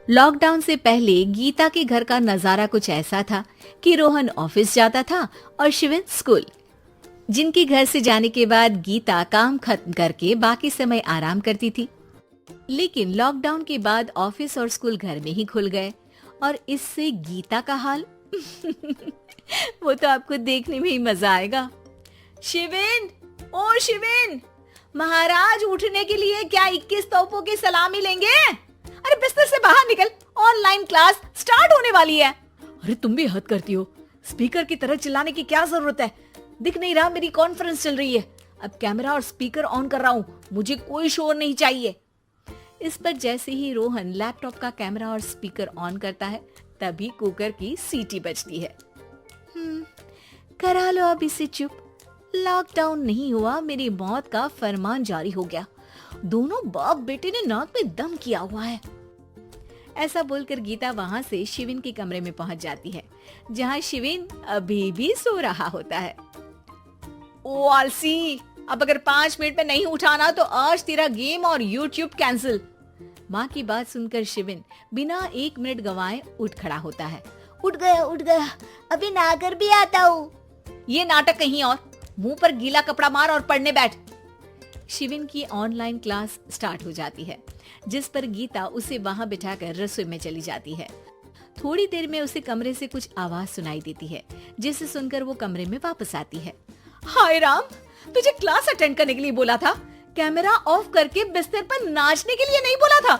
Lockdown से पहले गीता के घर का नजारा कुछ ऐसा था कि रोहन ऑफिस जाता था और शिविन स्कूल। जिनके घर से जाने के बाद गीता काम खत्म करके बाकी समय आराम करती थी। लेकिन लॉकडाउन के बाद ऑफिस और स्कूल घर में ही खुल गए और इससे गीता का हाल वो तो आपको देखने में ही मजा आएगा। शिविन, ओ शिविन, महाराज उठने के लिए क्या 21 तोपों की सलामी लेंगे? अरे बिस्तर से बाहर निकल, ऑनलाइन क्लास स्टार्ट होने वाली है। अरे तुम भी हद करती हो, स्पीकर की तरह चिल्लाने की क्या जरूरत है? दिख नहीं रहा मेरी कॉन्फ्रेंस चल रही है। अब कैमरा और स्पीकर ऑन कर रहा हूँ, मुझे कोई शोर नहीं चाहिए। इस पर जैसे ही रोहन लैपटॉप का कैमरा और स्पीकर ऑन करता है तभी कुकर की सीटी बजती है। करा लो अब इसे चुप। लॉकडाउन नहीं हुआ, मेरी मौत का फरमान जारी हो गया। दोनों बाप बेटे ने नाक में दम किया हुआ है। ऐसा बोलकर गीता वहां से शिविन के कमरे में पहुंच जाती है, जहां शिविन अभी भी सो रहा होता है। ओ आलसी, अब अगर 5 मिनट में नहीं उठाना तो आज तेरा गेम और यूट्यूब कैंसिल। माँ की बात सुनकर शिविन बिना 1 मिनट गंवाए उठ खड़ा होता है। उठ गया, अभी नहाकर भी आता हूँ। ये नाटक कहीं और, मुंह पर गीला कपड़ा मार और पढ़ने बैठ। शिविन की ऑनलाइन क्लास स्टार्ट हो जाती है, जिस पर गीता उसे वहां बिठाकर रसोई में चली जाती है। थोड़ी देर में उसे कमरे से कुछ आवाज सुनाई देती है, जिसे सुनकर वो कमरे में वापस आती है। हाय राम, तुझे क्लास अटेंड करने के लिए बोला था, कैमरा ऑफ करके बिस्तर पर नाचने के लिए नहीं बोला था।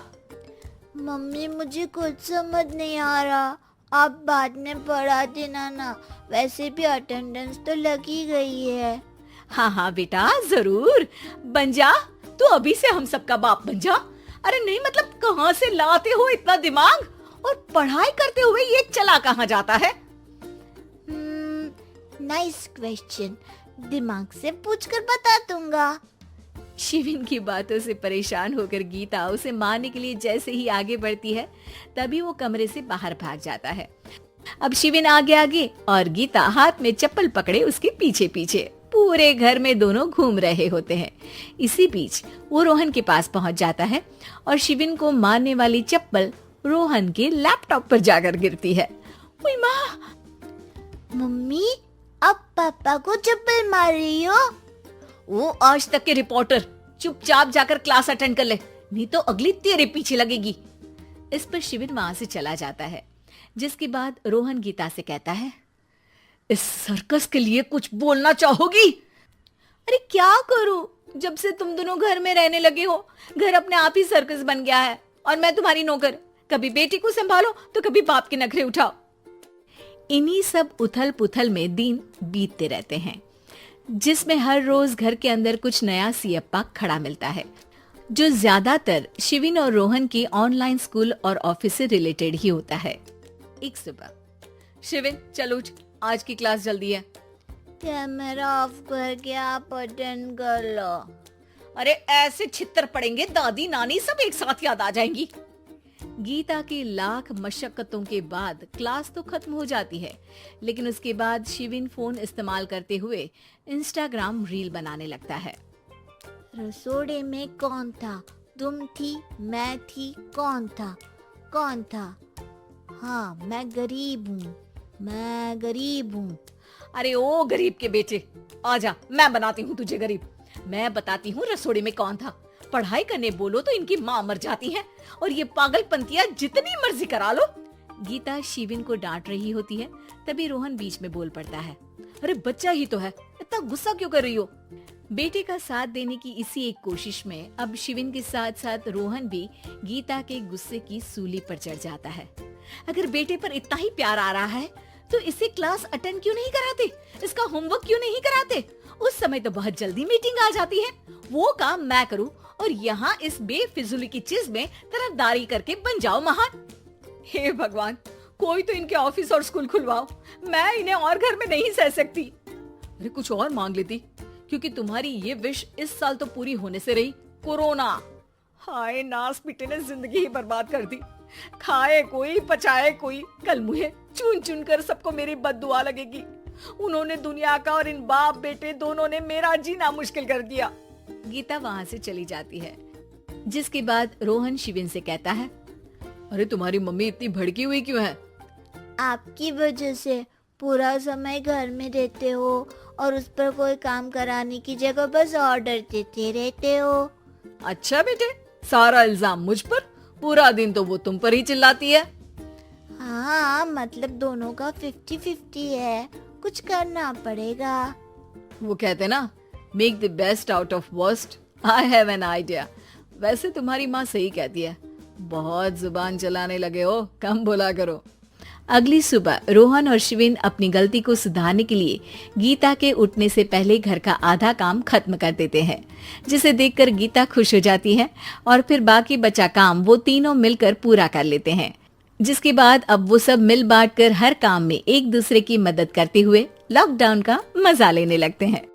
मम्मी मुझे कुछ समझ नहीं आ रहा, आप बाद में पढ़ा देना ना, वैसे भी अटेंडेंस तो लगी गई है। हाँ बेटा, जरूर बन जा, तू अभी से हम सबका बाप बन जा। अरे नहीं मतलब कहाँ से लाते हो इतना दिमाग, और पढ़ाई करते हुए ये चला कहाँ जाता है? नाइस क्वेश्चन, दिमाग से पूछकर बता दूंगा। शिविन की बातों से परेशान होकर गीता उसे मारने के लिए जैसे ही आगे बढ़ती है तभी वो कमरे से बाहर भाग जाता है। अब शिविन आगे और गीता हाथ में चप्पल पकड़े उसके पीछे पीछे पूरे घर में दोनों घूम रहे होते हैं। इसी बीच वो रोहन के पास पहुंच जाता है और शिविन को मारने वाली चप्पल रोहन के लैपटॉप पर जाकर गिरती है। ओए माँ! मम्मी, अब पापा को चप्पल मार रही हो? वो आज तक के रिपोर्टर, चुपचाप जाकर क्लास अटेंड कर ले, नहीं तो अगली तेरे पीछे लगेगी। इस पर शिविन वहां से चला जाता है, जिसके बाद रोहन गीता से कहता है, इस सर्कस के लिए कुछ बोलना चाहोगी? अरे क्या करूं, जब से तुम दोनों घर में रहने लगे हो, घर अपने आप ही सर्कस बन गया है और मैं तुम्हारी नौकर। कभी बेटी को संभालो तो कभी बाप के नखरे उठाओ। इन्हीं सब उथल पुथल में दिन बीतते रहते हैं, जिसमें हर रोज घर के अंदर कुछ नया सियप्पा खड़ा मिलता है, जो ज्यादातर शिविन और रोहन की ऑनलाइन स्कूल और ऑफिस से रिलेटेड ही होता है। एक सुबह, शिविन चल उठ, आज की क्लास जल्दी है। कैमरा ऑफ करके आप अटेंड कर लो। अरे ऐसे छित्तर पड़ेंगे, दादी नानी सब एक साथ याद आ जाएंगी। गीता की लाख मशक्कतों के बाद क्लास तो खत्म हो जाती है, लेकिन उसके बाद शिविन फोन इस्तेमाल करते हुए इंस्टाग्राम रील बनाने लगता है। रसोड़े में कौन था? तुम थी, मैं थी, कौन था? हाँ, मैं गरीब हूँ। अरे ओ गरीब के बेटे, आजा, मैं बनाती हूँ तुझे गरीब। मैं बताती हूँ रसोड़े में कौन था। पढ़ाई करने बोलो तो इनकी माँ मर जाती है, और ये पागलपंतियां जितनी मर्जी करा लो। गीता शिविन को डांट रही होती है, तभी रोहन बीच में बोल पड़ता है। अरे बच्चा ही तो है, इतना गुस्सा क्यों कर रही हो? बेटे का साथ देने की इसी एक कोशिश में अब शिविन के साथ साथ रोहन भी गीता के गुस्से की सूली पर चढ़ जाता है। अगर बेटे पर इतना ही प्यार आ रहा है तो इसे क्लास अटेंड क्यों नहीं कराते, इसका होमवर्क क्यों नहीं कराते? उस समय तो बहुत जल्दी मीटिंग आ जाती है, वो काम मैं करूँ और यहाँ इस बेफिजूली की चीज में तरफदारी करके बन जाओ महान। हे भगवान, कोई तो इनके ऑफिस और स्कूल खुलवाओ, मैं इन्हें और घर में नहीं सह सकती। अरे कुछ और मांग लेती, क्योंकि तुम्हारी ये विश इस साल तो पूरी होने से रही, कोरोना। हाय नास बेटे ने जिंदगी ही बर्बाद कर दी। खाए कोई पचाए कोई, कल मुझे चुन चुन कर सबको मेरी बद्दुआ लगेगी। उन्होंने दुनिया का और इन बाप बेटे दोनों ने मेरा जीना मुश्किल कर दिया। गीता वहां से चली जाती है, जिसके बाद रोहन शिविन से कहता है, अरे तुम्हारी मम्मी इतनी भड़की हुई क्यों है? आपकी वजह से पूरा समय घर में रहते हो और उस पर कोई काम कराने की जगह बस ऑर्डर देते रहते हो। अच्छा बेटे, सारा इल्जाम मुझ पर, पूरा दिन तो वो तुम पर ही चिल्लाती है। हाँ, मतलब दोनों का 50-50 है, कुछ करना पड़ेगा। वो कहते ना, make the best out of worst. I have an idea. वैसे तुम्हारी माँ सही कहती है, बहुत जुबान चलाने लगे हो, कम बोला करो। अगली सुबह रोहन और शिविन अपनी गलती को सुधारने के लिए गीता के उठने से पहले घर का आधा काम खत्म कर देते हैं, जिसे देखकर गीता खुश हो जाती है और फिर बाकी बचा काम वो तीनों मिलकर पूरा कर लेते हैं। जिसके बाद अब वो सब मिल बांट कर हर काम में एक दूसरे की मदद करते हुए लॉकडाउन का मजा लेने लगते हैं।